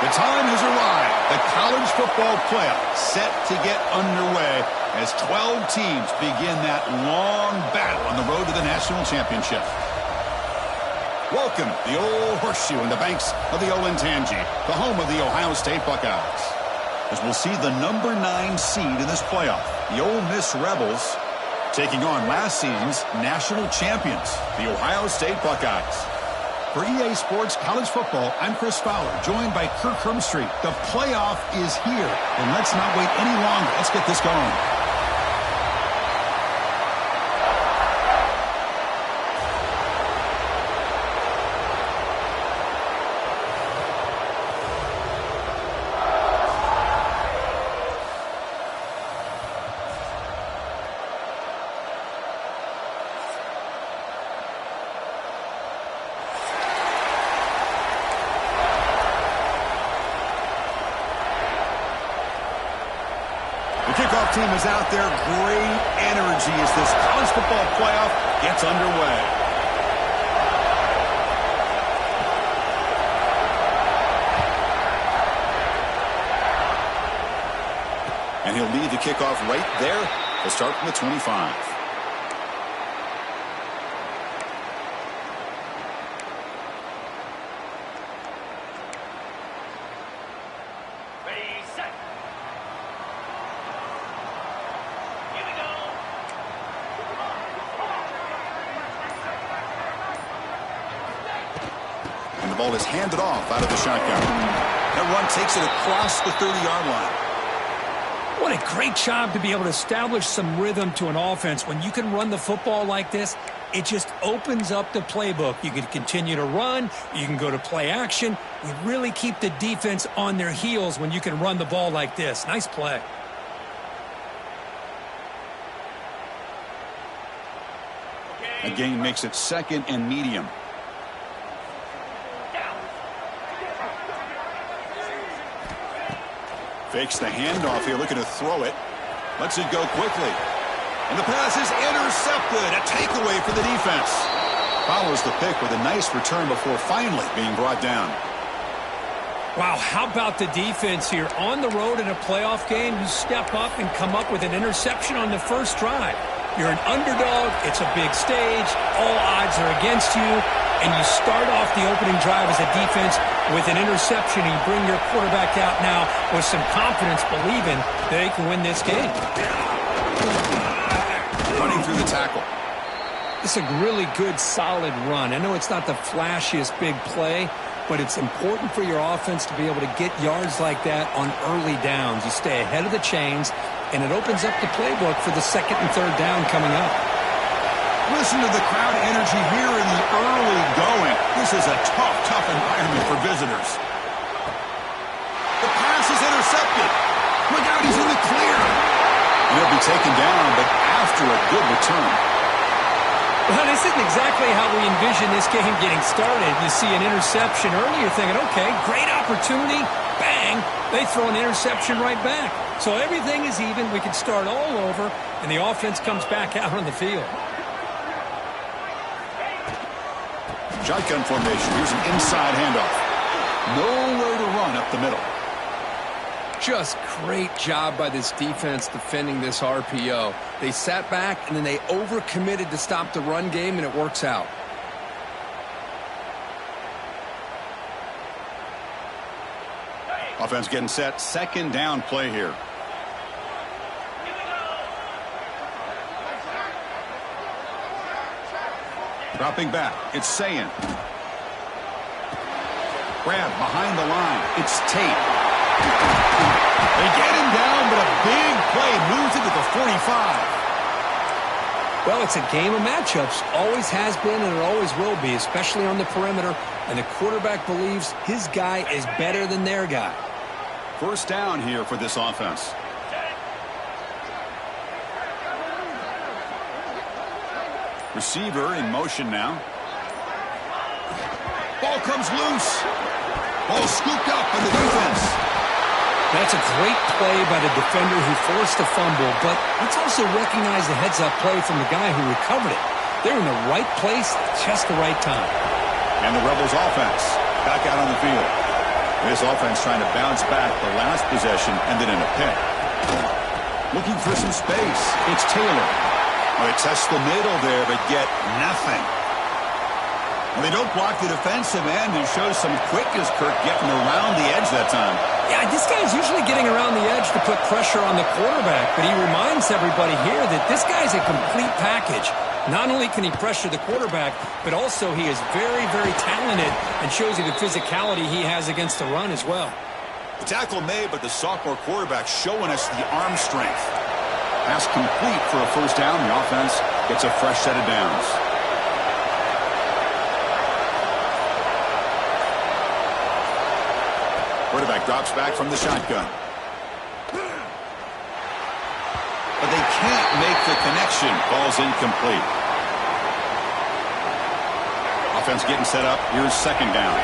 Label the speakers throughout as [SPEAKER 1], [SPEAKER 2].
[SPEAKER 1] The time has arrived. The college football playoff set to get underway as 12 teams begin that long battle on the road to the national championship. Welcome, the old horseshoe in the banks of the Olentangy, the home of the Ohio State Buckeyes. As we'll see the number 9 seed in this playoff, the Ole Miss Rebels, taking on last season's national champions, the Ohio State Buckeyes. For EA Sports College Football, I'm Chris Fowler, joined by Kirk Hermstreet. The playoff is here, and let's not wait any longer. Let's get this going. Kickoff team is out there. Great energy as this college football playoff gets underway. And he'll lead the kickoff right there. He'll start from the 25. Ball is handed off out of the shotgun. That run takes it across the 30-yard line.
[SPEAKER 2] What a great job to be able to establish some rhythm to an offense. When you can run the football like this, it just opens up the playbook. You can continue to run. You can go to play action. You really keep the defense on their heels when you can run the ball like this. Nice play.
[SPEAKER 1] A gain makes it 2nd and medium. Fakes the handoff here, looking to throw it. Lets it go quickly. And the pass is intercepted. A takeaway for the defense. Follows the pick with a nice return before finally being brought down.
[SPEAKER 2] Wow, how about the defense here? On the road in a playoff game, you step up and come up with an interception on the first drive. You're an underdog. It's a big stage. All odds are against you. And you start off the opening drive as a defense with an interception, and you bring your quarterback out now with some confidence, believing they can win this game.
[SPEAKER 1] Running through the tackle.
[SPEAKER 2] It's a really good, solid run. I know it's not the flashiest big play, but it's important for your offense to be able to get yards like that on early downs. You stay ahead of the chains, and it opens up the playbook for the 2nd and 3rd down coming up.
[SPEAKER 1] Listen to the crowd energy here in the early going. This is a tough environment for visitors. The pass is intercepted. Look out, he's in the clear. And he'll be taken down, but after a good return.
[SPEAKER 2] Well, this isn't exactly how we envision this game getting started. You see an interception early, you're thinking, okay, great opportunity. Bang, they throw an interception right back. So everything is even. We can start all over, and the offense comes back out on the field.
[SPEAKER 1] Shotgun formation. Here's an inside handoff. Nowhere to run up the middle.
[SPEAKER 3] Just great job by this defense defending this RPO. They sat back, and then they overcommitted to stop the run game, and it works out.
[SPEAKER 1] Offense getting set. 2nd down play here. Dropping back, it's Sayin. Grab behind the line, it's Tate. They get him down, but a big play moves into the 45.
[SPEAKER 2] Well, it's a game of matchups. Always has been, and it always will be, especially on the perimeter. And the quarterback believes his guy is better than their guy.
[SPEAKER 1] 1st down here for this offense. Receiver in motion now. Ball comes loose. Ball scooped up by the defense.
[SPEAKER 2] That's a great play by the defender who forced the fumble, but let's also recognize the heads-up play from the guy who recovered it. They're in the right place at just the right time.
[SPEAKER 1] And the Rebels offense back out on the field. This offense trying to bounce back. The last possession ended in a pick. Looking for some space. It's Taylor. Well, they test the middle there, but get nothing. Well, they don't block the defensive end and show some quickness, Kirk, getting around the edge that time.
[SPEAKER 2] Yeah, this guy's usually getting around the edge to put pressure on the quarterback, but he reminds everybody here that this guy's a complete package. Not only can he pressure the quarterback, but also he is very, very talented and shows you the physicality he has against the run as well.
[SPEAKER 1] The tackle made, but the sophomore quarterback showing us the arm strength. Pass complete for a first down. The offense gets a fresh set of downs. Quarterback drops back from the shotgun. But they can't make the connection. Ball's incomplete. Offense getting set up. Here's second down.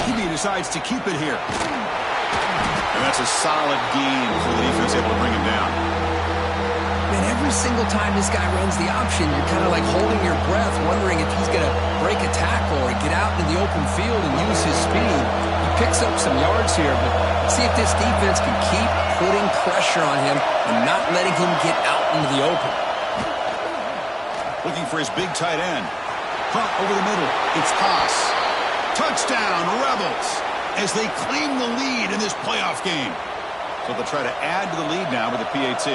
[SPEAKER 1] He decides to keep it here. And that's a solid gain for the defense, able to bring him down.
[SPEAKER 3] Man, every single time this guy runs the option, you're kind of like holding your breath, wondering if he's going to break a tackle or get out in the open field and use his speed. He picks up some yards here, but see if this defense can keep putting pressure on him and not letting him get out into the open.
[SPEAKER 1] Looking for his big tight end. Caught over the middle. It's Haas. Touchdown, Rebels, as they claim the lead in this playoff game. So they'll try to add to the lead now with a PAT.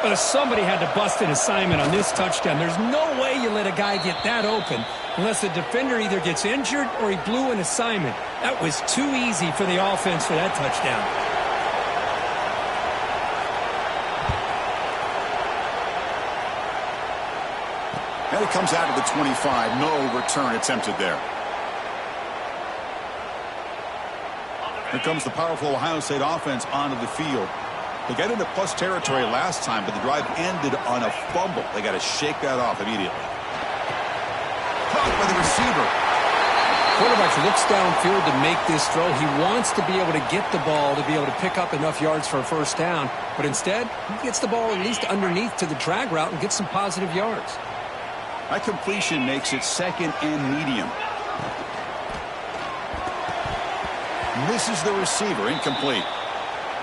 [SPEAKER 2] But if somebody had to bust an assignment on this touchdown, there's no way you let a guy get that open unless the defender either gets injured or he blew an assignment. That was too easy for the offense for that touchdown.
[SPEAKER 1] And it comes out to the 25. No return attempted there. Here comes the powerful Ohio State offense onto the field. They got into plus territory last time, but the drive ended on a fumble. They got to shake that off immediately. Caught by the receiver.
[SPEAKER 2] Quarterback looks downfield to make this throw. He wants to be able to get the ball to be able to pick up enough yards for a first down, but instead, he gets the ball at least underneath to the drag route and gets some positive yards.
[SPEAKER 1] That completion makes it second and medium. Misses the receiver, incomplete.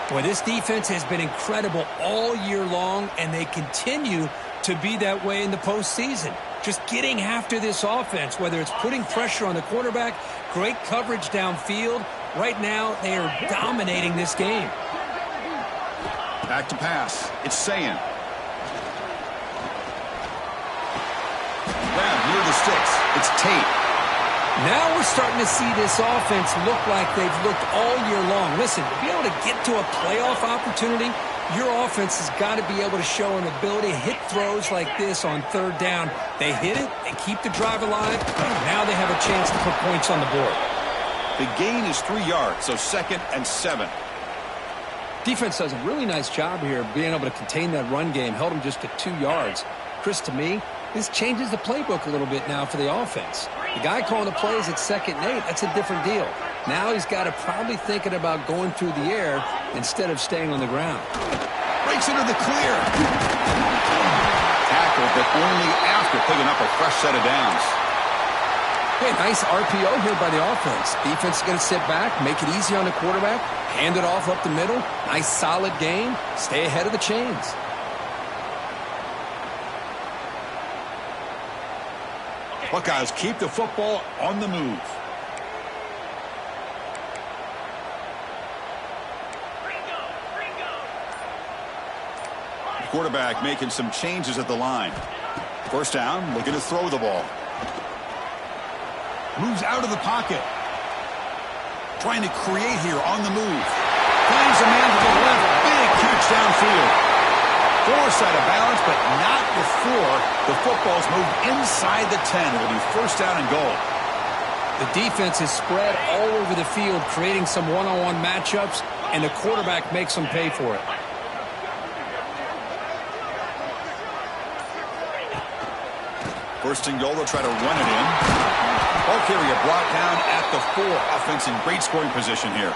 [SPEAKER 2] Boy, this defense has been incredible all year long, and they continue to be that way in the postseason. Just getting after this offense, whether it's putting pressure on the quarterback, great coverage downfield. Right now, they are dominating this game.
[SPEAKER 1] Back to pass. It's Sayin. Grab near the sticks. It's Tate.
[SPEAKER 2] Now we're starting to see this offense look like they've looked all year long. Listen, to be able to get to a playoff opportunity, your offense has got to be able to show an ability to hit throws like this on third down. They hit it, they keep the drive alive, and now they have a chance to put points on the board.
[SPEAKER 1] The gain is 3 yards, so 2nd and 7.
[SPEAKER 2] Defense does a really nice job here of being able to contain that run game, held them just to 2 yards. Chris, to me, this changes the playbook a little bit now for the offense. The guy calling the plays at 2nd and 8, that's a different deal. Now he's got to probably thinking about going through the air instead of staying on the ground.
[SPEAKER 1] Breaks into the clear. Tackled, but only after picking up a fresh set of downs.
[SPEAKER 3] Hey, nice RPO here by the offense. Defense is going to sit back, make it easy on the quarterback, hand it off up the middle. Nice solid game. Stay ahead of the chains.
[SPEAKER 1] Buckeyes keep the football on the move. The quarterback making some changes at the line. First down, looking to throw the ball. Moves out of the pocket. Trying to create here on the move. Finds a man to the left. Big catch downfield. Force out of bounds, but not before the football's moved inside the 10. It'll be first down and goal.
[SPEAKER 2] The defense is spread all over the field, creating some one-on-one matchups, and the quarterback makes them pay for it.
[SPEAKER 1] First and goal, they'll try to run it in. Ball carrier brought down at the 4. Offense in great scoring position here.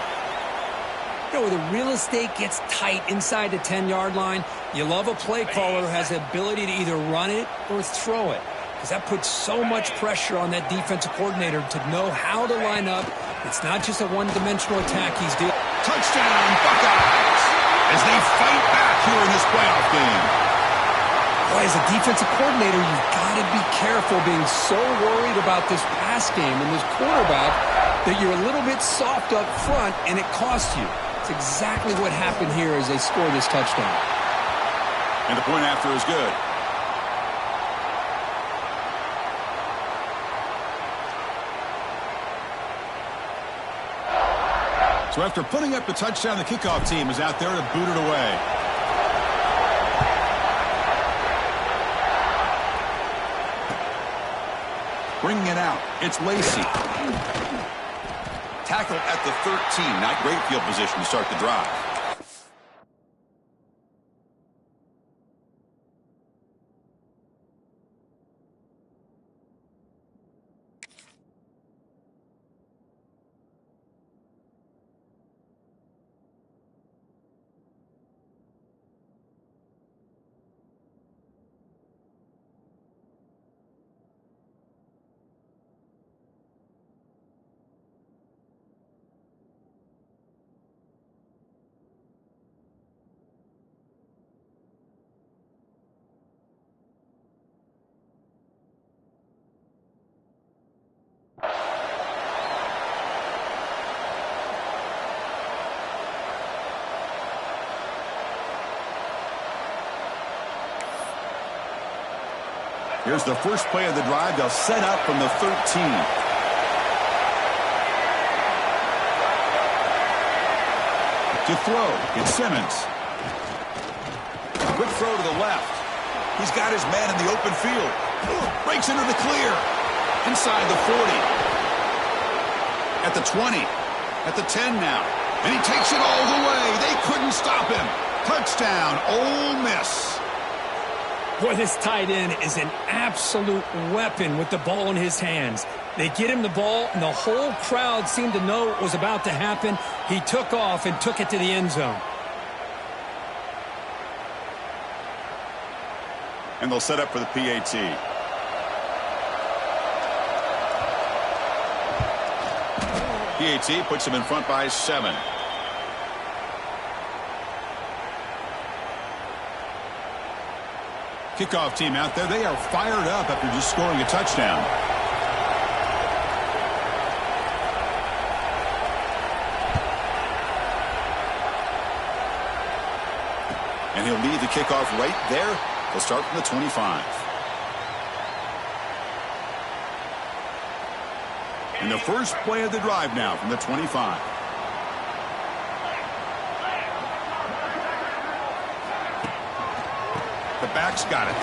[SPEAKER 2] You know, where the real estate gets tight inside the 10-yard line, you love a play caller who has the ability to either run it or throw it, because that puts so much pressure on that defensive coordinator to know how to line up. It's not just a one-dimensional attack he's doing.
[SPEAKER 1] Touchdown, Buckeyes, as they fight back here in this playoff game.
[SPEAKER 2] Boy, as a defensive coordinator, you've got to be careful being so worried about this pass game and this quarterback that you're a little bit soft up front and it costs you. It's exactly what happened here as they score this touchdown.
[SPEAKER 1] And the point after is good. So after putting up the touchdown, the kickoff team is out there to boot it away. Bringing it out, it's Lacy. Tackle at the 13. Not great field position to start the drive. Here's the first play of the drive. They'll set up from the 13. To throw, it's Simmons. Quick throw to the left. He's got his man in the open field. Breaks into the clear. Inside the 40. At the 20. At the 10 now. And he takes it all the way. They couldn't stop him. Touchdown, Ole Miss.
[SPEAKER 2] Boy, this tight end is an absolute weapon with the ball in his hands. They get him the ball, and the whole crowd seemed to know what was about to happen. He took off and took it to the end zone.
[SPEAKER 1] And they'll set up for the PAT. PAT puts him in front by 7. Kickoff team out there, they are fired up after just scoring a touchdown. And he'll lead the kickoff right there. They'll start from the 25. And the first play of the drive now from the 25. The back's got it.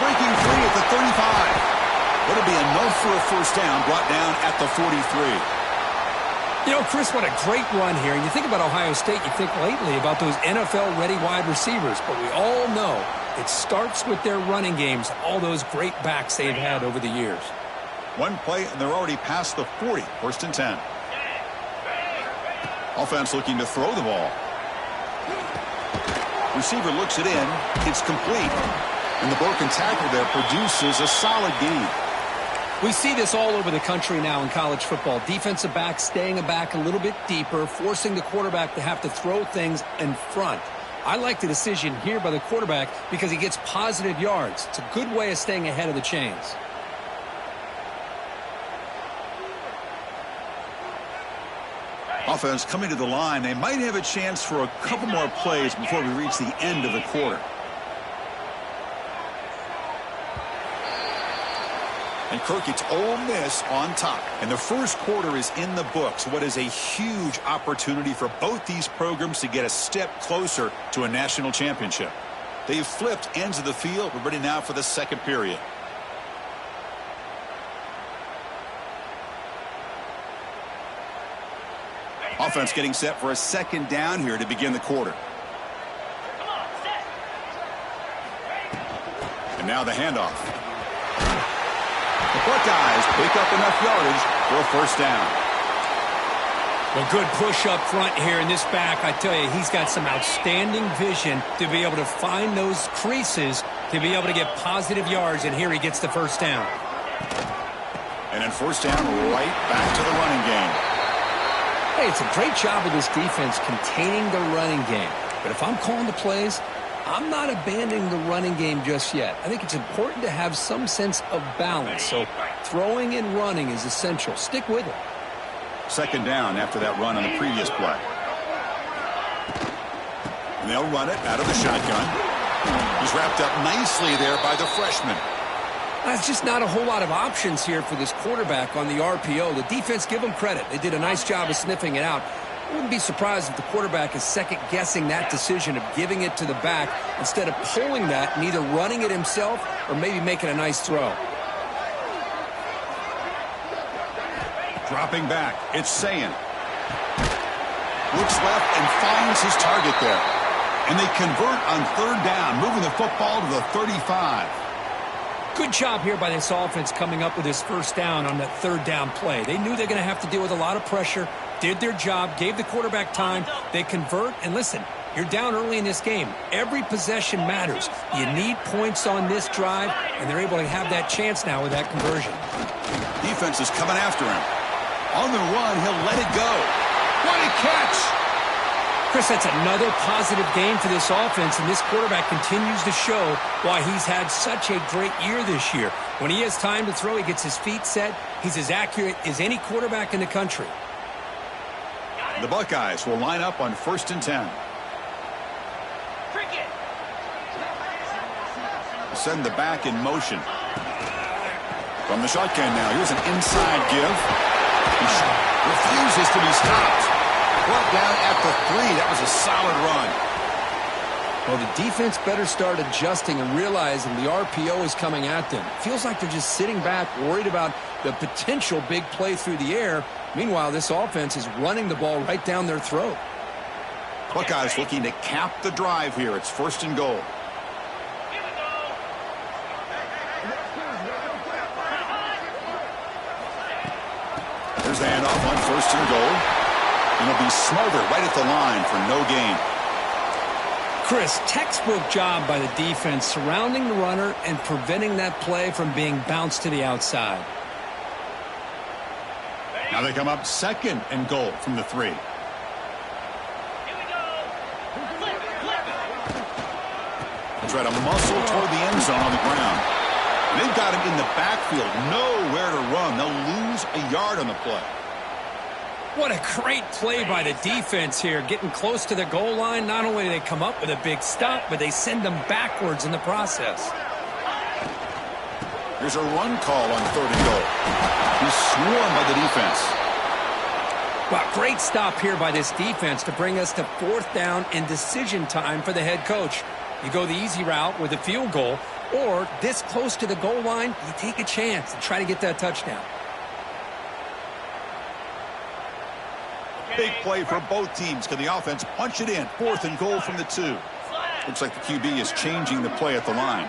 [SPEAKER 1] Breaking free at the 35. It'll be enough for a first down, brought down at the 43.
[SPEAKER 2] You know, Chris, what a great run here. And you think about Ohio State, you think lately about those NFL-ready wide receivers. But we all know it starts with their running games, all those great backs they've had over the years.
[SPEAKER 1] One play, and they're already past the 40. First and 10. Offense looking to throw the ball. Receiver looks it in. It's complete. And the broken tackle there produces a solid gain.
[SPEAKER 2] We see this all over the country now in college football. Defensive backs staying back a little bit deeper, forcing the quarterback to have to throw things in front. I like the decision here by the quarterback because he gets positive yards. It's a good way of staying ahead of the chains.
[SPEAKER 1] Offense coming to the line. They might have a chance for a couple more plays before we reach the end of the quarter. And Kirk, it's Ole Miss on top. And the first quarter is in the books. What is a huge opportunity for both these programs to get a step closer to a national championship. They've flipped ends of the field. We're ready now for the second period. Offense getting set for a second down here to begin the quarter. And now the handoff. The Buckeyes pick up enough yardage for a first down.
[SPEAKER 2] Well, good push up front here in this back. I tell you, he's got some outstanding vision to be able to find those creases to be able to get positive yards, and here he gets the first down.
[SPEAKER 1] And then first down, right back to the running game.
[SPEAKER 3] Hey, it's a great job of this defense containing the running game. But if I'm calling the plays, I'm not abandoning the running game just yet. I think it's important to have some sense of balance. So throwing and running is essential. Stick with it.
[SPEAKER 1] Second down after that run on the previous play. And they'll run it out of the shotgun. He's wrapped up nicely there by the freshman.
[SPEAKER 3] That's just not a whole lot of options here for this quarterback on the RPO. The defense, give them credit. They did a nice job of sniffing it out. I wouldn't be surprised if the quarterback is second-guessing that decision of giving it to the back instead of pulling that and either running it himself or maybe making a nice throw.
[SPEAKER 1] Dropping back, it's Sayin. Looks left and finds his target there. And they convert on third down, moving the football to the 35.
[SPEAKER 2] Good job here by this offense coming up with his first down on that third down play. They knew they're going to have to deal with a lot of pressure, did their job, gave the quarterback time. They convert, and listen, you're down early in this game. Every possession matters. You need points on this drive, and they're able to have that chance now with that conversion.
[SPEAKER 1] Defense is coming after him. On the run, he'll let it go. What a catch!
[SPEAKER 2] Chris, that's another positive game for this offense, and this quarterback continues to show why he's had such a great year this year. When he has time to throw, he gets his feet set. He's as accurate as any quarterback in the country.
[SPEAKER 1] The Buckeyes will line up on 1st and 10. Send the back in motion. From the shotgun now, here's an inside give. He refuses to be stopped. Brought down at the 3. That was a solid run.
[SPEAKER 3] Well, the defense better start adjusting and realizing the RPO is coming at them. Feels like they're just sitting back, worried about the potential big play through the air. Meanwhile, this offense is running the ball right down their throat.
[SPEAKER 1] Buckeyes looking to cap the drive here. It's 1st and goal. There's the handoff on 1st and goal. And he'll be smothered right at the line for no gain.
[SPEAKER 2] Chris, textbook job by the defense surrounding the runner and preventing that play from being bounced to the outside.
[SPEAKER 1] Now they come up 2nd and goal from the 3. They try to muscle toward the end zone on the ground. And they've got him in the backfield, nowhere to run. They'll lose a yard on the play.
[SPEAKER 2] What a great play by the defense here, getting close to the goal line. Not only do they come up with a big stop, but they send them backwards in the process.
[SPEAKER 1] Here's a run call on 3rd and goal. He's swarmed by the defense.
[SPEAKER 2] Well, great stop here by this defense to bring us to 4th down and decision time for the head coach. You go the easy route with a field goal, or this close to the goal line, you take a chance and try to get that touchdown.
[SPEAKER 1] Big play for both teams. Can the offense punch it in? 4th and goal from the 2. Looks like the QB is changing the play at the line.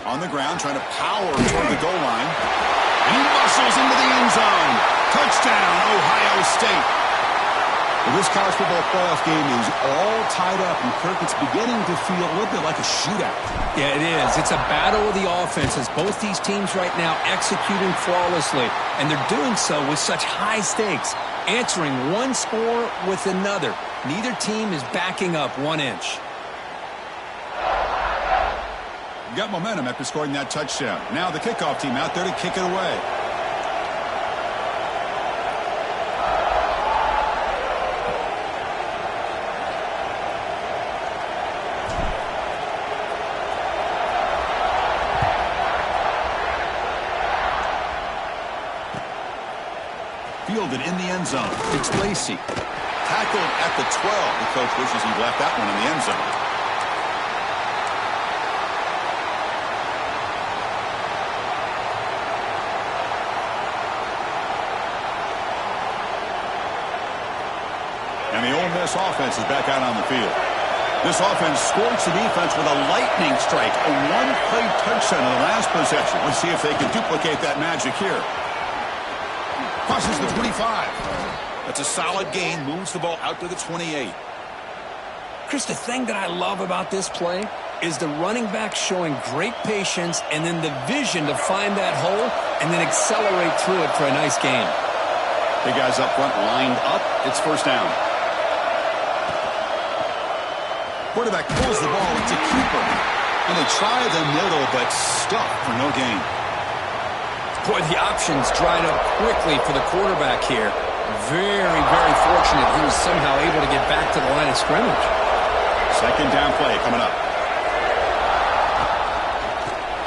[SPEAKER 1] On the ground, trying to power toward the goal line. And he muscles into the end zone. Touchdown, Ohio State. Well, this college football playoff game is all tied up, and Kirk, it's beginning to feel a little bit like a shootout.
[SPEAKER 2] Yeah, it is. It's a battle of the offenses. Both these teams right now executing flawlessly, and they're doing so with such high stakes, answering one score with another. Neither team is backing up 1 inch.
[SPEAKER 1] Got momentum after scoring that touchdown. Now the kickoff team out there to kick it away. Fielded in the end zone. It's Lacey. Tackled at the 12. The coach wishes he left that one in the end zone. And the Ole Miss offense is back out on the field. This offense scorched the defense with a lightning strike, a one-play touchdown in the last possession. Let's see if they can duplicate that magic here. Crosses the 25. That's a solid gain, moves the ball out to the 28.
[SPEAKER 3] Chris, the thing that I love about this play is the running back showing great patience and then the vision to find that hole and then accelerate through it for a nice gain.
[SPEAKER 1] Big guys up front lined up. It's first down. Quarterback pulls the ball. It's a keeper. And they try the middle, but stuck for no gain.
[SPEAKER 3] Boy, the options dried up quickly for the quarterback here. Very, very fortunate he was somehow able to get back to the line of scrimmage.
[SPEAKER 1] Second down play coming up.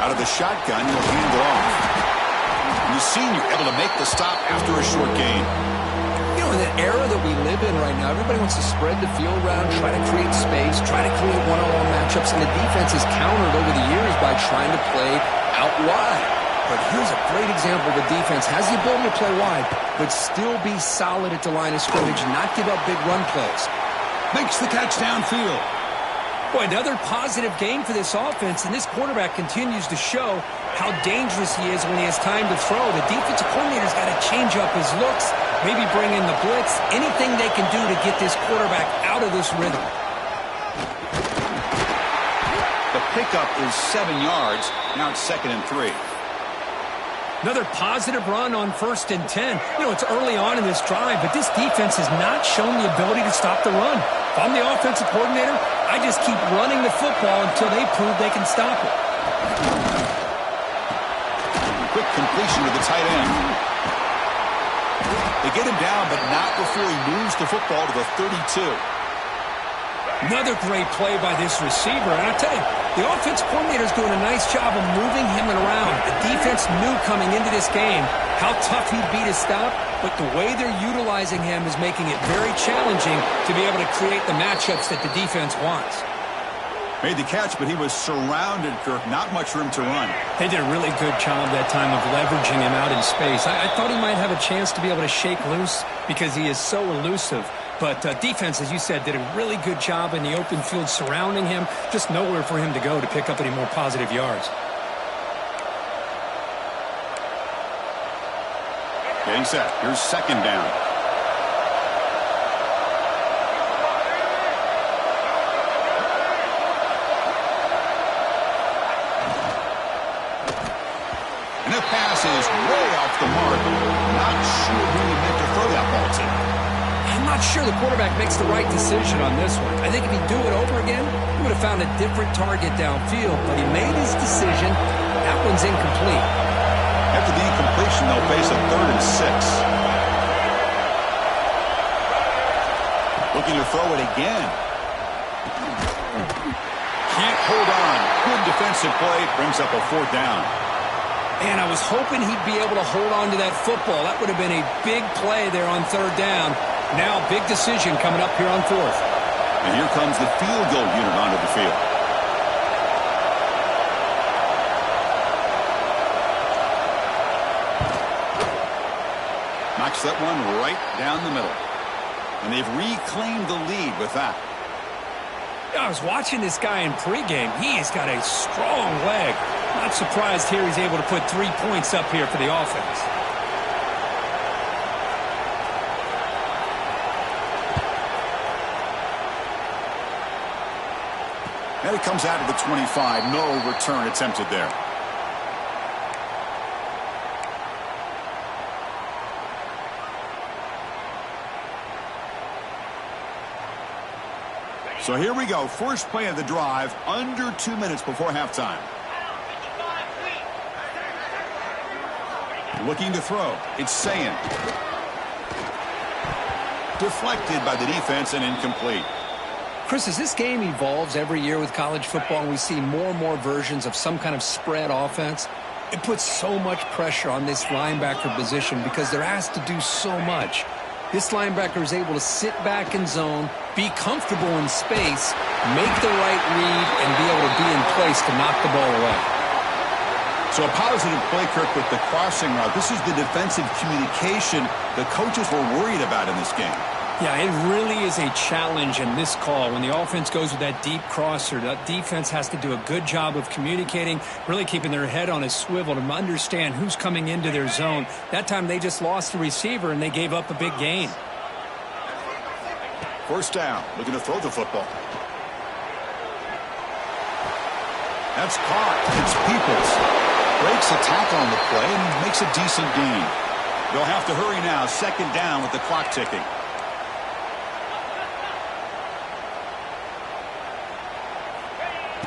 [SPEAKER 1] Out of the shotgun, he'll hand it off. And the senior able to make the stop after a short gain.
[SPEAKER 3] You know, in the era that we live in right now, everybody wants to spread the field around, try to create space, try to create one-on-one matchups, and the defense has countered over the years by trying to play out wide. But here's a great example. The defense has the ability to play wide, but still be solid at the line of scrimmage and not give up big run plays.
[SPEAKER 1] Makes the catch downfield.
[SPEAKER 2] Boy, another positive game for this offense, and this quarterback continues to show how dangerous he is when he has time to throw. The defensive coordinator's got to change up his looks, maybe bring in the blitz, anything they can do to get this quarterback out of this rhythm.
[SPEAKER 1] The pickup is 7 yards. Now it's 2nd and 3.
[SPEAKER 2] Another positive run on 1st and 10. You know, it's early on in this drive, but this defense has not shown the ability to stop the run. If I'm the offensive coordinator, I just keep running the football until they prove they can stop it.
[SPEAKER 1] Quick completion to the tight end. They get him down, but not before he moves the football to the 32.
[SPEAKER 2] Another great play by this receiver. And I tell you, the offense coordinator is doing a nice job of moving him around. The defense knew coming into this game how tough he'd be to stop, but the way they're utilizing him is making it very challenging to be able to create the matchups that the defense wants.
[SPEAKER 1] Made the catch, but he was surrounded, Kirk. Not much room to run.
[SPEAKER 2] They did a really good job that time of leveraging him out in space. I thought he might have a chance to be able to shake loose because he is so elusive. But defense, as you said, did a really good job in the open field surrounding him. Just nowhere for him to go to pick up any more positive yards.
[SPEAKER 1] Getting set. Here's 2nd down. And the pass is way off the mark. Not sure who he meant to throw that ball to.
[SPEAKER 3] I'm not sure the quarterback makes the right decision on this one. I think if he'd do it over again, he would have found a different target downfield, but he made his decision. That one's incomplete.
[SPEAKER 1] After the incompletion, they'll face a 3rd and 6. Looking to throw it again. Can't hold on. Good defensive play. Brings up a 4th down.
[SPEAKER 3] And I was hoping he'd be able to hold on to that football. That would have been a big play there on 3rd down. Now, big decision coming up here on 4th.
[SPEAKER 1] And here comes the field goal unit onto the field. Knocks that one right down the middle. And they've reclaimed the lead with that.
[SPEAKER 2] I was watching this guy in pregame. He has got a strong leg. Not surprised here he's able to put 3 points up here for the offense.
[SPEAKER 1] And it comes out of the 25. No return attempted there. So here we go. First play of the drive. Under 2 minutes before halftime. Looking to throw. It's Sayin. Deflected by the defense and incomplete.
[SPEAKER 3] Chris, as this game evolves every year with college football and we see more and more versions of some kind of spread offense, it puts so much pressure on this linebacker position because they're asked to do so much. This linebacker is able to sit back in zone, be comfortable in space, make the right read, and be able to be in place to knock the ball away.
[SPEAKER 1] So a positive play, Kirk, with the crossing route. This is the defensive communication the coaches were worried about in this game.
[SPEAKER 2] Yeah, it really is a challenge in this call. When the offense goes with that deep crosser, that defense has to do a good job of communicating, really keeping their head on a swivel to understand who's coming into their zone. That time they just lost the receiver and they gave up a big gain.
[SPEAKER 1] First down, looking to throw the football. That's caught. It's Peoples. Breaks a tackle on the play and makes a decent gain. They'll have to hurry now. Second down with the clock ticking.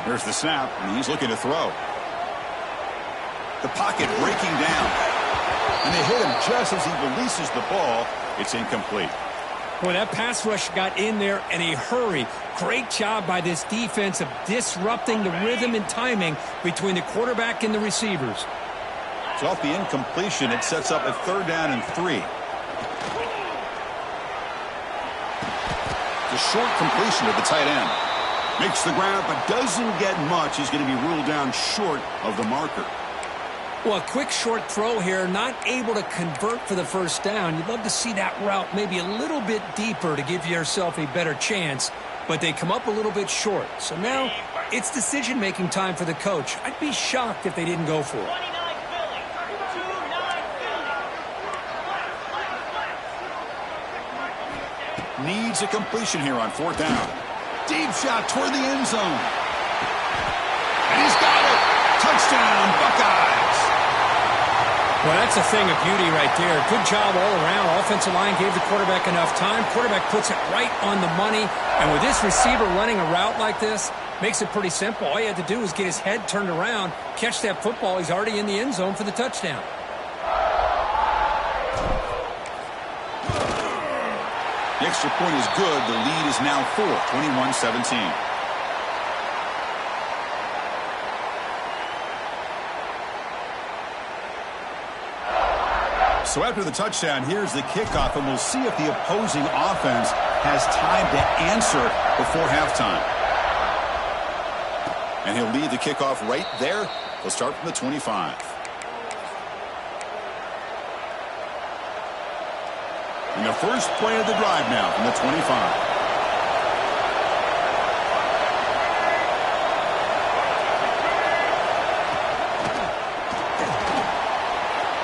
[SPEAKER 1] Here's the snap, and he's looking to throw. The pocket breaking down. And they hit him just as he releases the ball. It's incomplete.
[SPEAKER 2] Boy, that pass rush got in there in a hurry. Great job by this defense of disrupting the rhythm and timing between the quarterback and the receivers.
[SPEAKER 1] So off the incompletion, it sets up a third down and 3. The short completion to the tight end. Makes the grab, but doesn't get much. He's going to be ruled down short of the marker.
[SPEAKER 2] Well, a quick short throw here, not able to convert for the first down. You'd love to see that route maybe a little bit deeper to give yourself a better chance, but they come up a little bit short. So now it's decision-making time for the coach. I'd be shocked if they didn't go for it.
[SPEAKER 1] Needs a completion here on fourth down. Deep shot toward the end zone. And he's got it. Touchdown, Buckeyes.
[SPEAKER 2] Well, that's a thing of beauty right there. Good job all around. Offensive line gave the quarterback enough time. Quarterback puts it right on the money. And with this receiver running a route like this, makes it pretty simple. All you had to do was get his head turned around, catch that football. He's already in the end zone for the touchdown.
[SPEAKER 1] The extra point is good. The lead is now 4, 21-17. So after the touchdown, here's the kickoff, and we'll see if the opposing offense has time to answer before halftime. And he'll lead the kickoff right there. They'll start from the 25. And the first play of the drive now from the 25.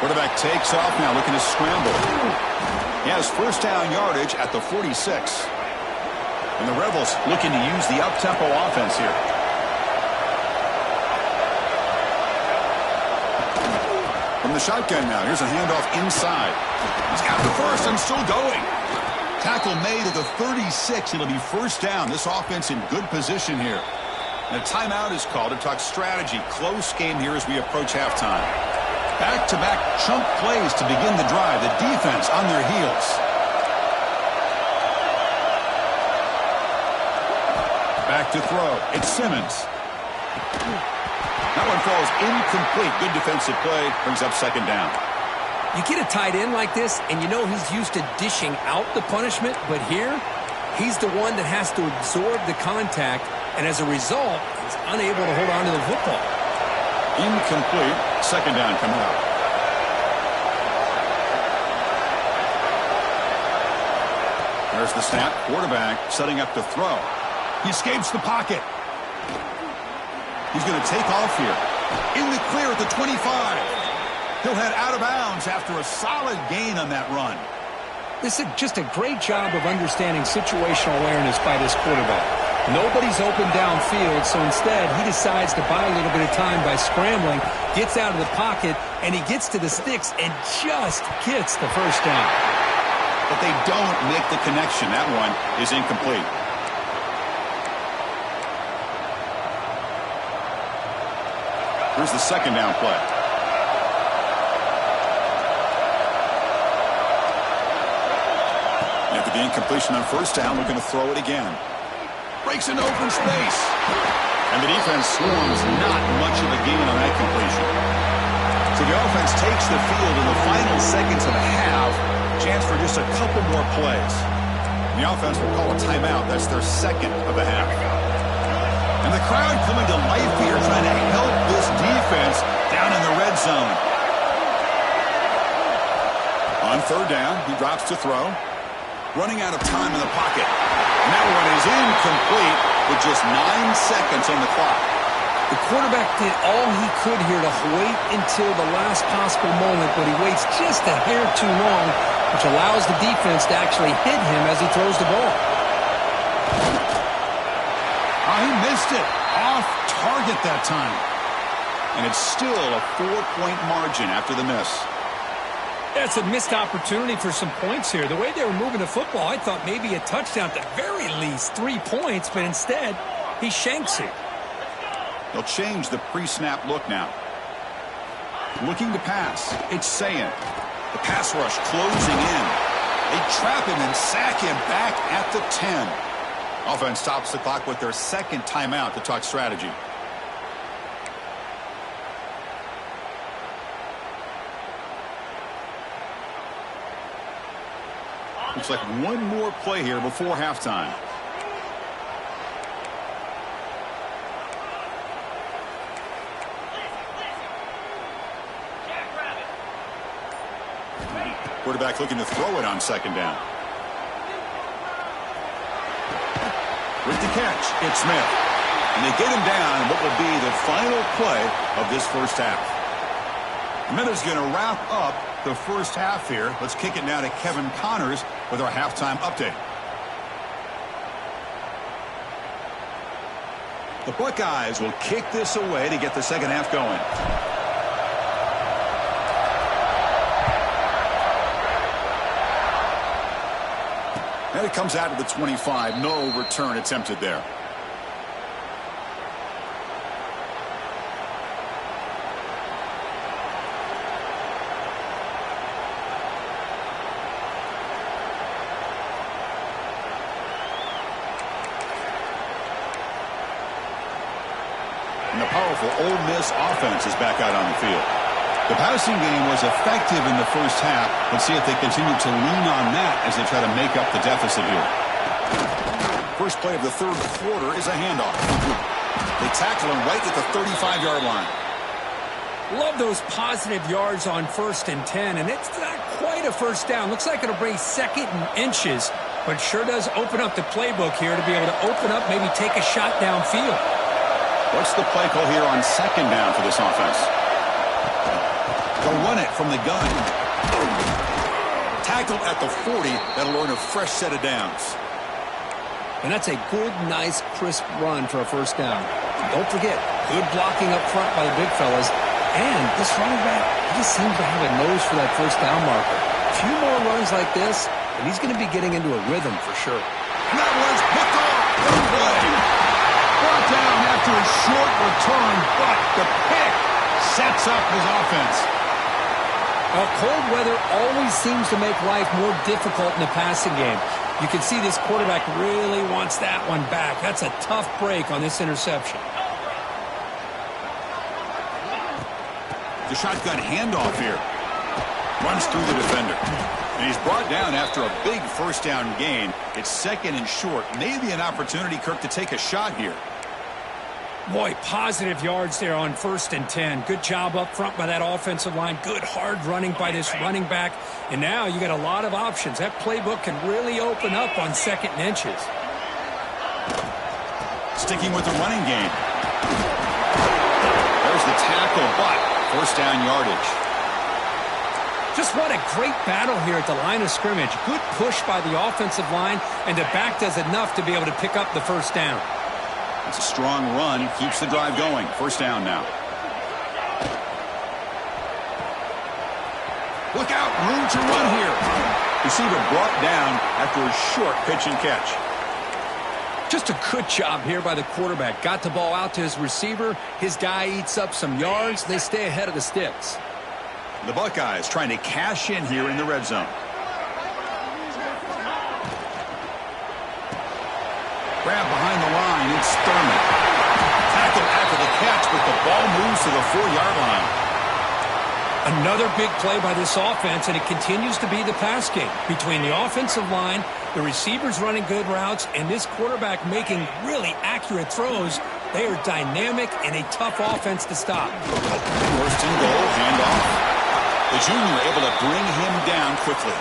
[SPEAKER 1] Quarterback takes off now, looking to scramble. He has first down yardage at the 46. And the Rebels looking to use the up-tempo offense here. From the shotgun now, here's a handoff inside. He's got the first and still going. Tackle made at the 36. It'll be first down. This offense in good position here. And a timeout is called to talk strategy. Close game here as we approach halftime. Back-to-back chunk plays to begin the drive. The defense on their heels. Back to throw. It's Simmons. That one falls incomplete. Good defensive play. Brings up second down.
[SPEAKER 2] You get a tight end like this, and you know he's used to dishing out the punishment, but here, he's the one that has to absorb the contact, and as a result, he's unable to hold on to the football.
[SPEAKER 1] Incomplete. Second down coming up. There's the snap. Quarterback setting up to throw. He escapes the pocket. He's going to take off here. In the clear at the 25. He'll head out of bounds after a solid gain on that run.
[SPEAKER 2] This is just a great job of understanding situational awareness by this quarterback. Nobody's open downfield, so instead he decides to buy a little bit of time by scrambling, gets out of the pocket, and he gets to the sticks and just gets the first down.
[SPEAKER 1] But they don't make the connection. That one is incomplete. Here's the second down play. After the incompletion on first down, looking to throw it again. Breaks into open space. And the defense swarms not much of a gain on that completion. So the offense takes the field in the final seconds of the half. Chance for just a couple more plays. And the offense will call a timeout. That's their second of the half. And the crowd coming to life here, trying to help this defense down in the red zone. On third down, he drops to throw. running out of time in the pocket. And that one is incomplete with just 9 seconds on the clock.
[SPEAKER 3] The quarterback did all he could here to wait until the last possible moment, but he waits just a hair too long, which allows the defense to actually hit him as he throws the ball.
[SPEAKER 1] Oh, he missed it. Off target that time. And it's still a 4-point margin after the miss.
[SPEAKER 2] That's a missed opportunity for some points here. The way they were moving the football, I thought maybe a touchdown, at the very least 3 points, but instead, he shanks it.
[SPEAKER 1] They'll change the pre-snap look now. Looking to pass. It's Sayin. The pass rush closing in. They trap him and sack him back at the 10. Offense stops the clock with their second timeout to talk strategy. Looks like one more play here before halftime. Quarterback looking to throw it on second down. With the catch, it's Smith. And they get him down in what will be the final play of this first half. Smith is going to wrap up the first half here. Let's kick it now to Kevin Connors with our halftime update. The Buckeyes will kick this away to get the second half going. And it comes out to the 25. No return attempted there. And the powerful Ole Miss offense is back out on the field. The passing game was effective in the first half. Let's see if they continue to lean on that as they try to make up the deficit here. First play of the third quarter is a handoff. They tackle him right at the 35-yard line.
[SPEAKER 2] Love those positive yards on 1st and 10, and it's not quite a first down. Looks like it'll bring second and inches, but sure does open up the playbook here to be able to open up, maybe take a shot downfield.
[SPEAKER 1] What's the play call here on second down for this offense? They'll run it from the gun. Tackled at the 40. That'll earn a fresh set of downs.
[SPEAKER 3] And that's a good, nice, crisp run for a first down. Don't forget, good blocking up front by the big fellas. And this running back, he just seems to have a nose for that first down marker. A few more runs like this, and he's going to be getting into a rhythm for sure.
[SPEAKER 1] And that one's picked off. Good play. Brought down after a short return, but the pick sets up his offense.
[SPEAKER 2] Well, cold weather always seems to make life more difficult in the passing game. You can see this quarterback really wants that one back. That's a tough break on this interception.
[SPEAKER 1] The shotgun handoff here. Runs through the defender. And he's brought down after a big first down gain. It's second and short. Maybe an opportunity, Kirk, to take a shot here.
[SPEAKER 2] Boy, positive yards there on 1st and 10. Good job up front by that offensive line. Good hard running by this running back. And now you got a lot of options. That playbook can really open up on second and inches.
[SPEAKER 1] Sticking with the running game. There's the tackle, but first down yardage.
[SPEAKER 2] Just what a great battle here at the line of scrimmage. Good push by the offensive line, and the back does enough to be able to pick up the first down.
[SPEAKER 1] It's a strong run. Keeps the drive going. First down now. Look out. Room to run here. Receiver brought down after a short pitch and catch.
[SPEAKER 3] Just a good job here by the quarterback. Got the ball out to his receiver. His guy eats up some yards. They stay ahead of the sticks.
[SPEAKER 1] The Buckeyes trying to cash in here in the red zone. Grab behind the line. It's Thurman. Tackle after the catch, but the ball moves to the 4-yard line.
[SPEAKER 2] Another big play by this offense, and it continues to be the pass game. Between the offensive line, the receivers running good routes, and this quarterback making really accurate throws, they are dynamic and a tough offense to stop.
[SPEAKER 1] First and goal, handoff. The junior able to bring him down quickly.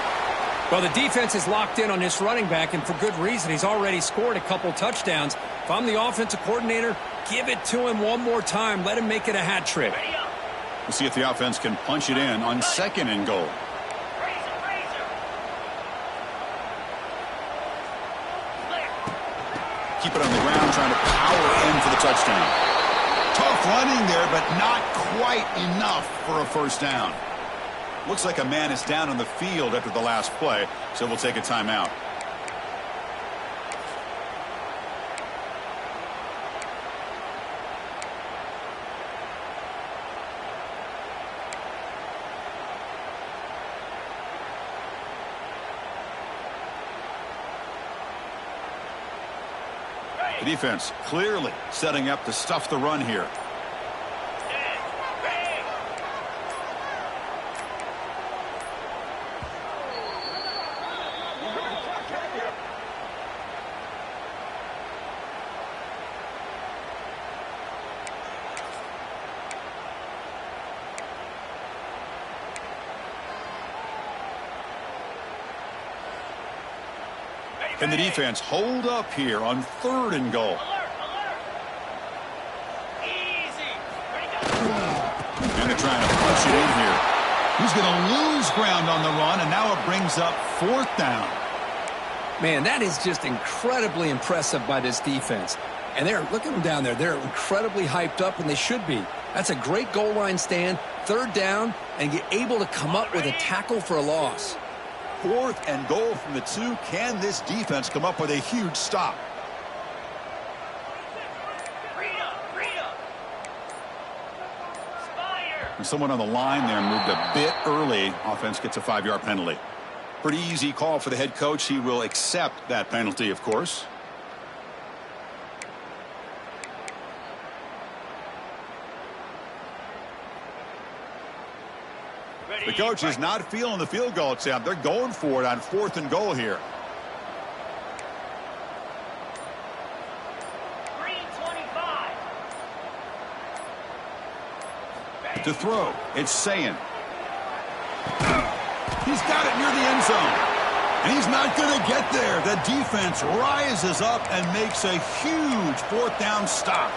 [SPEAKER 2] Well, the defense is locked in on this running back, and for good reason. He's already scored a couple touchdowns. If I'm the offensive coordinator, give it to him one more time. Let him make it a hat trick.
[SPEAKER 1] We'll see if the offense can punch it in on 2nd and goal. Keep it on the ground, trying to power in for the touchdown. Tough running there, but not quite enough for a first down. Looks like a man is down on the field after the last play, so we'll take a timeout. The defense clearly setting up to stuff the run here. Can the defense hold up here on 3rd and goal? And they're trying to punch it in here. He's going to lose ground on the run, and now it brings up 4th down.
[SPEAKER 3] Man, that is just incredibly impressive by this defense. And look at them down there. They're incredibly hyped up, and they should be. That's a great goal line stand, 3rd down, and get able to come up with a tackle for a loss.
[SPEAKER 1] 4th and goal from the 2. Can this defense come up with a huge stop? And someone on the line there moved a bit early. Offense gets a 5-yard penalty. Pretty easy call for the head coach. He will accept that penalty, of course. The coach is not feeling the field goal attempt. They're going for it on 4th and goal here. To throw, it's Sayin. He's got it near the end zone. And he's not going to get there. The defense rises up and makes a huge 4th down stop.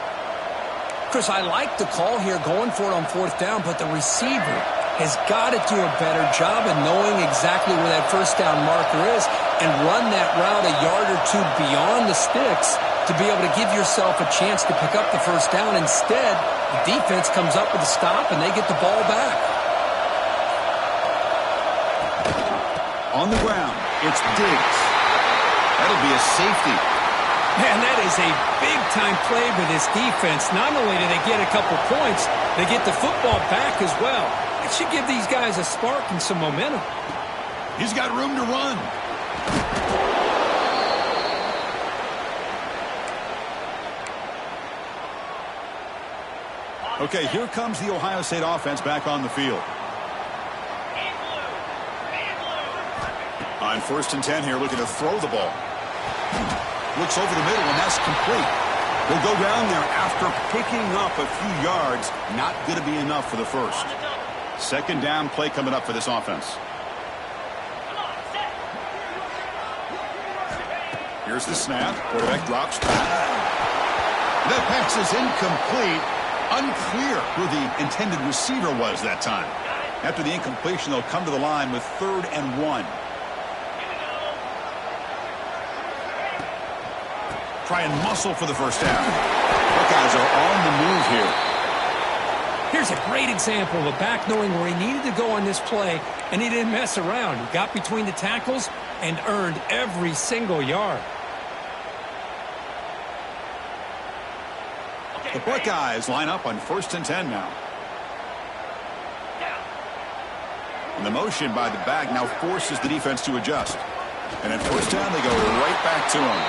[SPEAKER 3] Chris, I like the call here going for it on 4th down, but the receiver has got to do a better job of knowing exactly where that first down marker is and run that route a yard or 2 beyond the sticks to be able to give yourself a chance to pick up the first down. Instead, the defense comes up with a stop and they get the ball back.
[SPEAKER 1] On the ground, it's Diggs. That'll be a safety.
[SPEAKER 2] Man, that is a big-time play for this defense. Not only do they get a couple points, they get the football back as well. It should give these guys a spark and some momentum.
[SPEAKER 1] He's got room to run. Okay, here comes the Ohio State offense back on the field. On 1st and 10 here, looking to throw the ball. Looks over the middle, and that's complete. They'll go down there after picking up a few yards. Not going to be enough for the first. 2nd down play coming up for this offense. Here's the snap. Quarterback drops back. That pass is incomplete. Unclear who the intended receiver was that time. After the incompletion, they'll come to the line with 3rd and 1. Try and muscle for the first down. Buckeyes are on the move here.
[SPEAKER 2] Here's a great example of a back knowing where he needed to go on this play, and he didn't mess around. He got between the tackles and earned every single yard.
[SPEAKER 1] The Buckeyes line up on 1st and 10 now. And the motion by the back now forces the defense to adjust. And at 1st down, they go right back to him.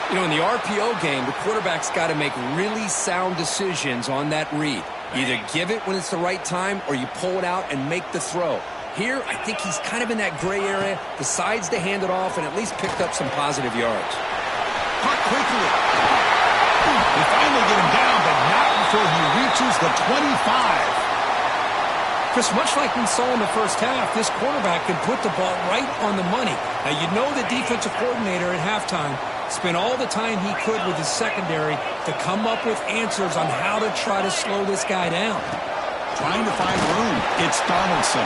[SPEAKER 3] You know, in the RPO game, the quarterback's got to make really sound decisions on that read. Either give it when it's the right time or you pull it out and make the throw. Here, I think he's kind of in that gray area, decides to hand it off and at least picked up some positive yards.
[SPEAKER 1] Caught quickly. They finally get him down, but not before he reaches the 25.
[SPEAKER 2] Because much like we saw in the first half, this quarterback can put the ball right on the money. Now, you know the defensive coordinator at halftime spent all the time he could with his secondary to come up with answers on how to try to slow this guy down.
[SPEAKER 1] Trying to find room. It's Donaldson.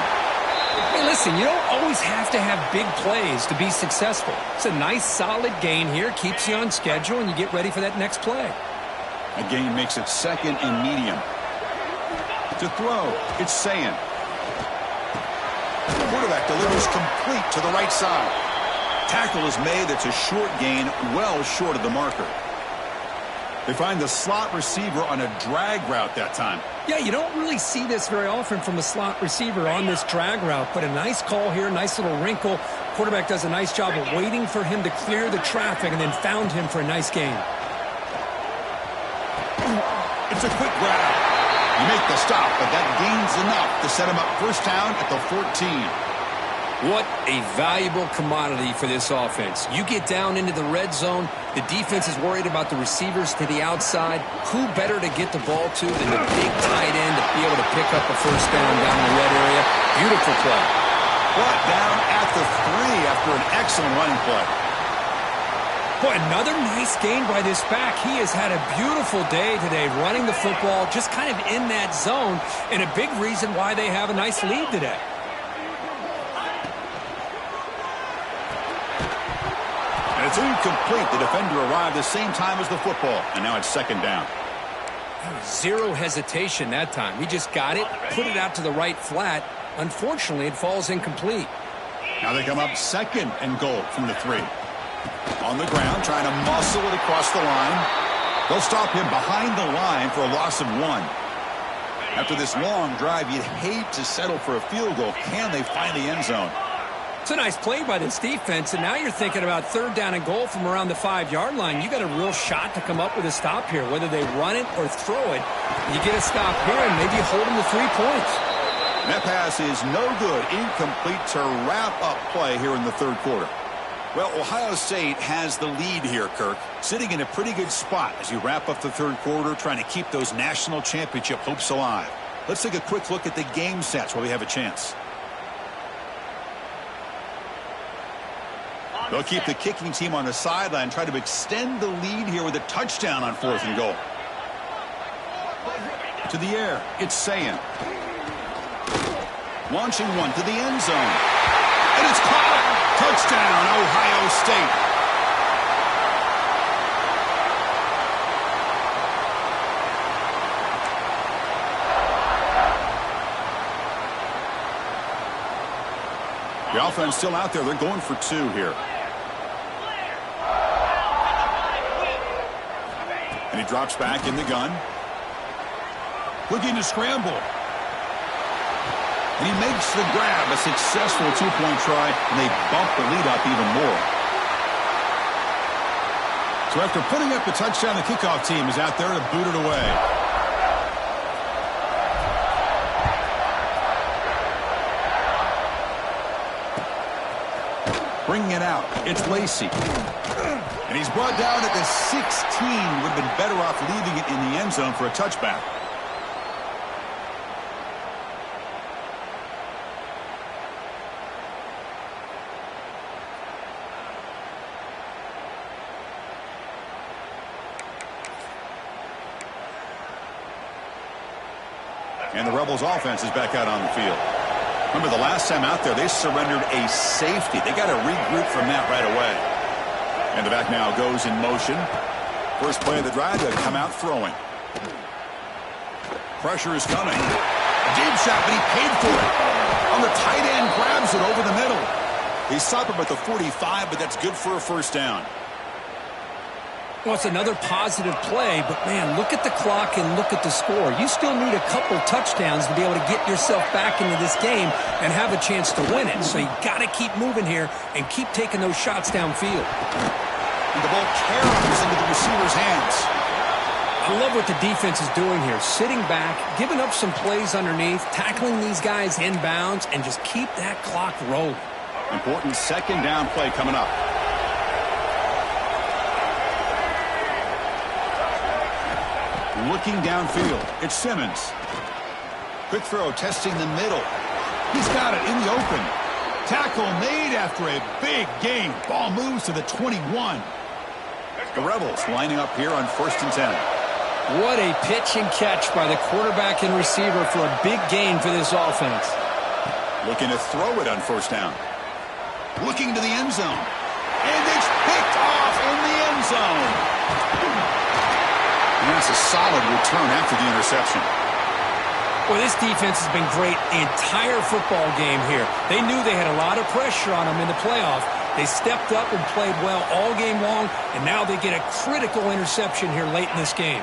[SPEAKER 2] Hey, listen, you don't always have to have big plays to be successful. It's a nice, solid gain here. Keeps you on schedule, and you get ready for that next play.
[SPEAKER 1] A gain makes it second and medium. To throw, it's Sayin. The quarterback delivers complete to the right side. Tackle is made. It's a short gain, well short of the marker. They find the slot receiver on a drag route that time.
[SPEAKER 2] Yeah, you don't really see this very often from a slot receiver on this drag route, but a nice call here, nice little wrinkle. Quarterback does a nice job of waiting for him to clear the traffic and then found him for a nice gain.
[SPEAKER 1] It's a quick grab. You make the stop, but that gain's enough to set him up first down at the 14.
[SPEAKER 3] What a valuable commodity for this offense. You get down into the red zone, the defense is worried about the receivers to the outside. Who better to get the ball to than the big tight end to be able to pick up a first down in the red area? Beautiful play.
[SPEAKER 1] Brought down at the 3 after an excellent running play.
[SPEAKER 2] Boy, another nice gain by this back. He has had a beautiful day today running the football, just kind of in that zone, and a big reason why they have a nice lead today.
[SPEAKER 1] And it's incomplete. The defender arrived the same time as the football, and now it's second down.
[SPEAKER 3] Zero hesitation that time. He just got it, put it out to the right flat. Unfortunately, it falls incomplete.
[SPEAKER 1] Now they come up second and goal from the 3. On the ground, trying to muscle it across the line. They'll stop him behind the line for a loss of 1. After this long drive, you'd hate to settle for a field goal. Can they find the end zone?
[SPEAKER 2] It's a nice play by this defense, and now you're thinking about third down and goal from around the 5-yard line. You got a real shot to come up with a stop here. Whether they run it or throw it, you get a stop here and maybe hold them to 3 points.
[SPEAKER 1] That pass is no good. Incomplete to wrap up play here in the third quarter. Well, Ohio State has the lead here, Kirk, sitting in a pretty good spot as you wrap up the third quarter, trying to keep those national championship hopes alive. Let's take a quick look at the game stats while we have a chance. They'll keep the kicking team on the sideline, try to extend the lead here with a touchdown on 4th and goal. To the air, it's Sayin. Launching one to the end zone. And it's caught. Touchdown, Ohio State. The offense still out there. They're going for 2 here. And he drops back in the gun. Looking to scramble. And he makes the grab, a successful 2-point try, and they bump the lead up even more. So after putting up the touchdown, the kickoff team is out there to boot it away. Bringing it out, it's Lacey. And he's brought down at the 16. Would have been better off leaving it in the end zone for a touchback. And the Rebels offense is back out on the field. Remember, the last time out there, they surrendered a safety. They got to regroup from that right away. And the back now goes in motion. First play of the drive, they come out throwing. Pressure is coming. Deep shot, but he paid for it. On the tight end, grabs it over the middle. He stopped him at the 45, but that's good for a first down.
[SPEAKER 2] Well, it's another positive play, but, man, look at the clock and look at the score. You still need a couple touchdowns to be able to get yourself back into this game and have a chance to win it. So you got to keep moving here and keep taking those shots downfield.
[SPEAKER 1] And the ball caroms into the receiver's hands.
[SPEAKER 2] I love what the defense is doing here. Sitting back, giving up some plays underneath, tackling these guys inbounds, and just keep that clock rolling.
[SPEAKER 1] Important second down play coming up. Looking downfield, it's Simmons. Quick throw testing the middle. He's got it in the open. Tackle made after a big gain. Ball moves to the 21. The Rebels lining up here on 1st and 10.
[SPEAKER 2] What a pitch and catch by the quarterback and receiver for a big gain for this offense.
[SPEAKER 1] Looking to throw it on 1st down. Looking to the end zone. And it's picked off in the end zone. And that's a solid return after the interception.
[SPEAKER 2] Well, this defense has been great the entire football game here. They knew they had a lot of pressure on them in the playoff. They stepped up and played well all game long, and now they get a critical interception here late in this game.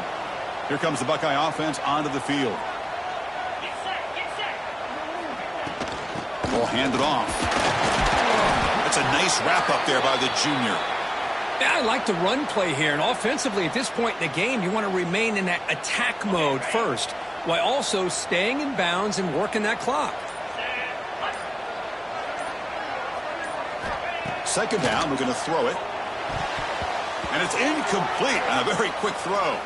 [SPEAKER 1] Here comes the Buckeye offense onto the field. Ball handed off. That's a nice wrap-up there by the junior.
[SPEAKER 2] Yeah, I like the run play here, and offensively at this point in the game, you want to remain in that attack mode first, while also staying in bounds and working that clock.
[SPEAKER 1] 2nd down, we're going to throw it. And it's incomplete on a very quick throw.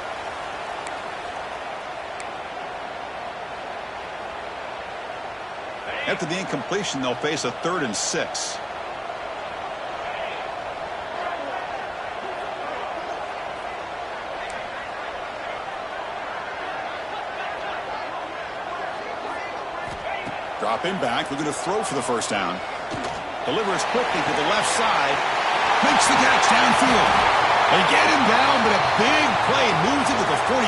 [SPEAKER 1] After the incompletion, they'll face a 3rd and 6. Dropping back, looking to throw for the 1st down. Delivers quickly to the left side. Makes the catch downfield. They get him down, but a big play moves it to the 45.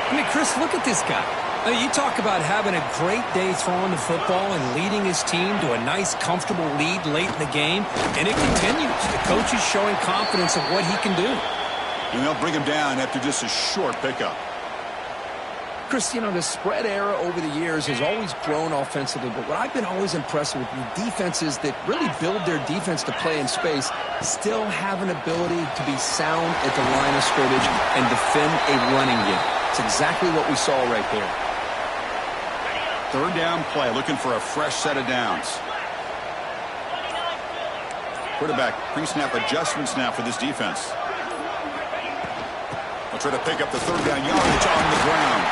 [SPEAKER 2] I mean, Chris, look at this guy. I mean, you talk about having a great day throwing the football and leading his team to a nice, comfortable lead late in the game, and it continues. The coach is showing confidence of what he can do.
[SPEAKER 1] And they'll bring him down after just a short pickup.
[SPEAKER 3] Chris, you know, the spread era over the years has always grown offensively, but what I've been always impressed with defenses that really build their defense to play in space still have an ability to be sound at the line of scrimmage and defend a running game. It's exactly what we saw right there.
[SPEAKER 1] 3rd down play, looking for a fresh set of downs. Quarterback pre-snap adjustments now for this defense. They'll try to pick up the 3rd down yardage on the ground.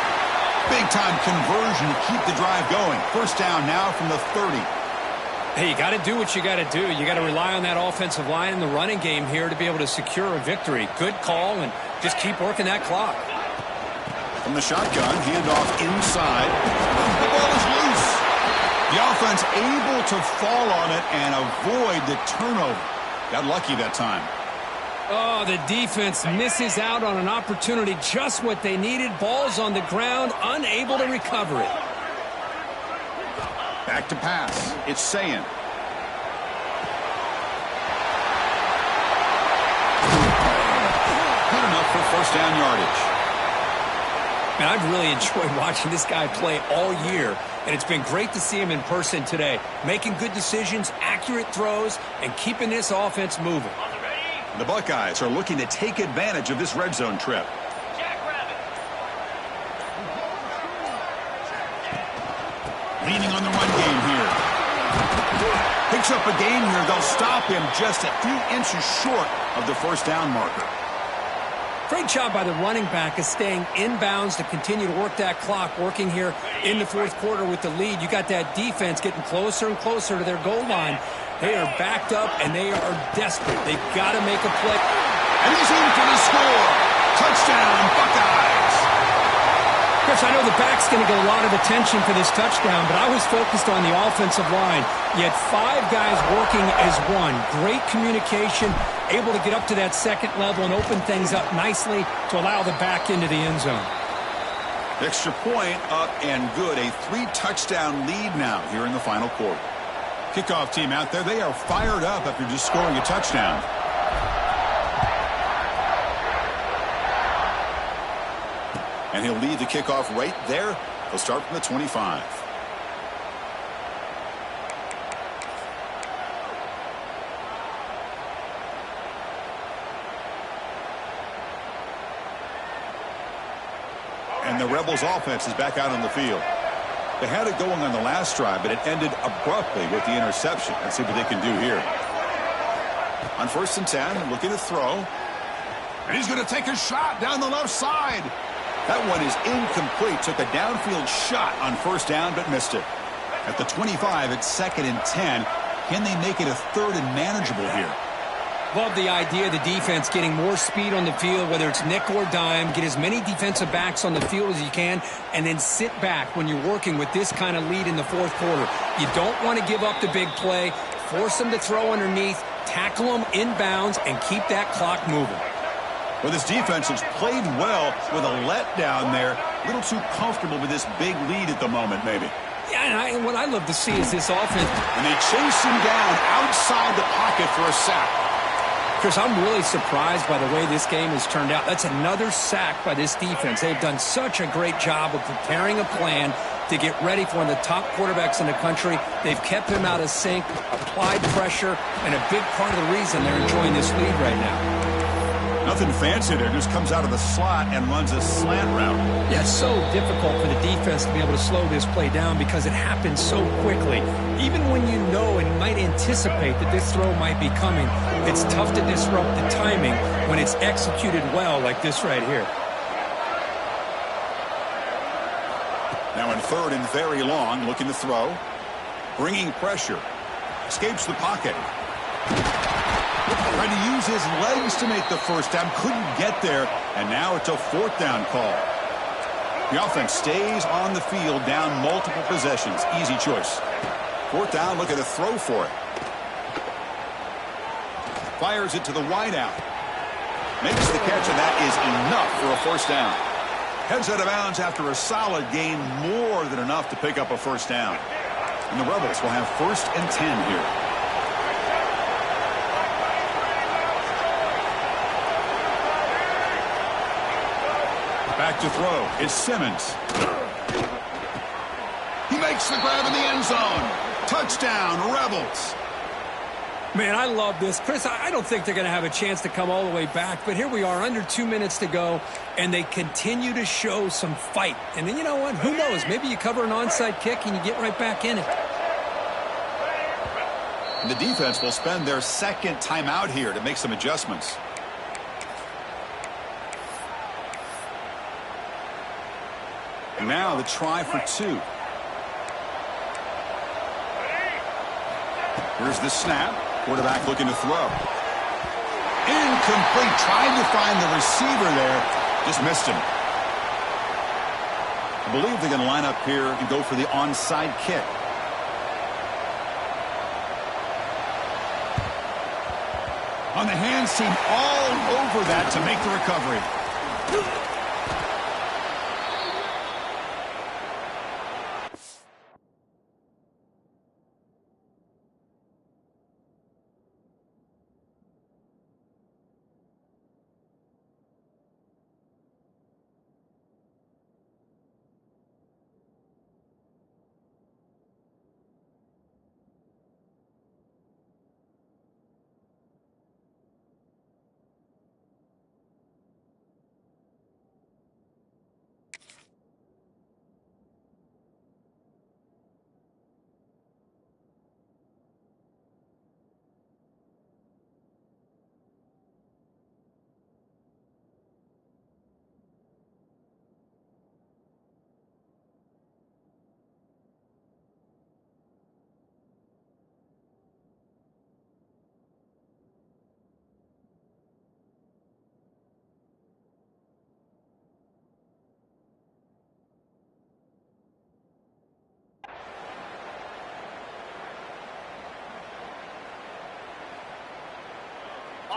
[SPEAKER 1] Big-time conversion to keep the drive going. 1st down now from the 30.
[SPEAKER 2] Hey, you got to do what you got to do. You got to rely on that offensive line in the running game here to be able to secure a victory. Good call, and just keep working that clock.
[SPEAKER 1] From the shotgun, handoff inside. The ball is loose. The offense able to fall on it and avoid the turnover. Got lucky that time.
[SPEAKER 2] Oh, the defense misses out on an opportunity, just what they needed. Ball's on the ground, unable to recover it.
[SPEAKER 1] Back to pass. It's Sayin. Good enough for 1st down yardage.
[SPEAKER 2] Man, I've really enjoyed watching this guy play all year, and it's been great to see him in person today, making good decisions, accurate throws, and keeping this offense moving.
[SPEAKER 1] The Buckeyes are looking to take advantage of this red zone trip. Leaning on the run game here. Picks up a gain here. They'll stop him just a few inches short of the 1st down marker.
[SPEAKER 2] Great job by the running back of staying inbounds to continue to work that clock, working here in the 4th quarter with the lead. You got that defense getting closer and closer to their goal line. They are backed up, and they are desperate. They've got to make a play.
[SPEAKER 1] And he's in for the score. Touchdown, Buckeyes.
[SPEAKER 2] Chris, I know the back's going to get a lot of attention for this touchdown, but I was focused on the offensive line. You had 5 guys working as one. Great communication, able to get up to that 2nd level and open things up nicely to allow the back into the end zone.
[SPEAKER 1] Extra point up and good. A 3-touchdown lead now here in the final quarter. Kickoff team out there, they are fired up after just scoring a touchdown. And he'll lead the kickoff right there. He'll start from the 25. And the Rebels offense is back out on the field. They had it going on the last drive, but it ended abruptly with the interception. Let's see what they can do here. On 1st and 10, looking to throw. And he's going to take a shot down the left side. That one is incomplete. Took a downfield shot on first down, but missed it. At the 25, it's 2nd and 10. Can they make it a 3rd and manageable here?
[SPEAKER 2] Love the idea of the defense getting more speed on the field, whether it's nickel or dime. Get as many defensive backs on the field as you can, and then sit back when you're working with this kind of lead in the fourth quarter. You don't want to give up the big play. Force them to throw underneath, tackle them inbounds, and keep that clock moving.
[SPEAKER 1] Well, this defense has played well with a letdown there. A little too comfortable with this big lead at the moment, maybe.
[SPEAKER 2] Yeah, and what I love to see is this offense.
[SPEAKER 1] And they chase him down outside the pocket for a sack.
[SPEAKER 2] Chris, I'm really surprised by the way this game has turned out. That's another sack by this defense. They've done such a great job of preparing a plan to get ready for one of the top quarterbacks in the country. They've kept him out of sync, applied pressure, and a big part of the reason they're enjoying this lead right now.
[SPEAKER 1] Nothing fancy there. Just comes out of the slot and runs a slant route.
[SPEAKER 2] Yeah, it's so difficult for the defense to be able to slow this play down because it happens so quickly. Even when you know and might anticipate that this throw might be coming, it's tough to disrupt the timing when it's executed well like this right here.
[SPEAKER 1] Now in 3rd and very long, looking to throw. Bringing pressure. Escapes the pocket. Trying to use his legs to make the first down. Couldn't get there. And now it's a 4th down call. The offense stays on the field down multiple possessions. Easy choice. 4th down, looking to throw for it. Fires it to the wideout. Makes the catch, and that is enough for a 1st down. Heads out of bounds after a solid gain, more than enough to pick up a 1st down. And the Rebels will have 1st and 10 here. Back to throw. It's Simmons. He makes the grab in the end zone. Touchdown, Rebels.
[SPEAKER 2] Man, I love this. Chris, I don't think they're going to have a chance to come all the way back, but here we are, under 2 minutes to go, and they continue to show some fight. And then you know what? Who knows? Maybe you cover an onside kick and you get right back in it.
[SPEAKER 1] And the defense will spend their 2nd timeout here to make some adjustments. And now the try for 2. Here's the snap. Quarterback looking to throw. Incomplete. Trying to find the receiver there. Just missed him. I believe they're going to line up here and go for the onside kick. On the hands team all over that to make the recovery.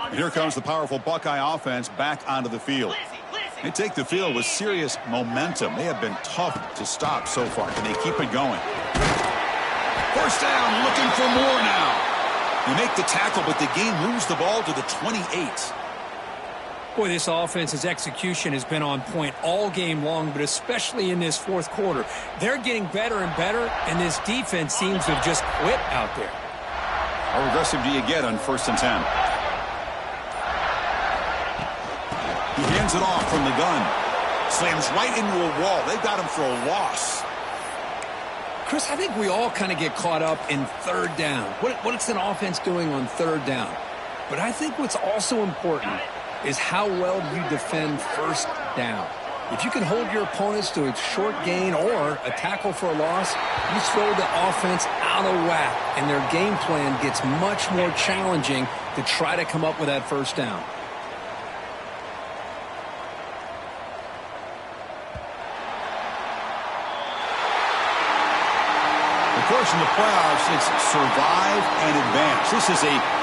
[SPEAKER 1] And here comes the powerful Buckeye offense back onto the field. They take the field with serious momentum. They have been tough to stop so far. Can they keep it going? 1st down, looking for more now. They make the tackle, but the game moves the ball to the 28.
[SPEAKER 2] Boy, this offense's execution has been on point all game long, but especially in this 4th quarter. They're getting better and better, and this defense seems to have just quit out there.
[SPEAKER 1] How aggressive do you get on 1st and 10? He hands it off from the gun. Slams right into a wall. They got him for a loss.
[SPEAKER 2] Chris, I think we all kind of get caught up in 3rd down. What's an offense doing on 3rd down? But I think what's also important is how well you defend 1st down.
[SPEAKER 3] If you can hold your opponents to a short gain or a tackle for a loss, you throw the offense out of whack, and their game plan gets much more challenging to try to come up with that first down.
[SPEAKER 1] Of course, in the playoffs, it's survive and advance. This is a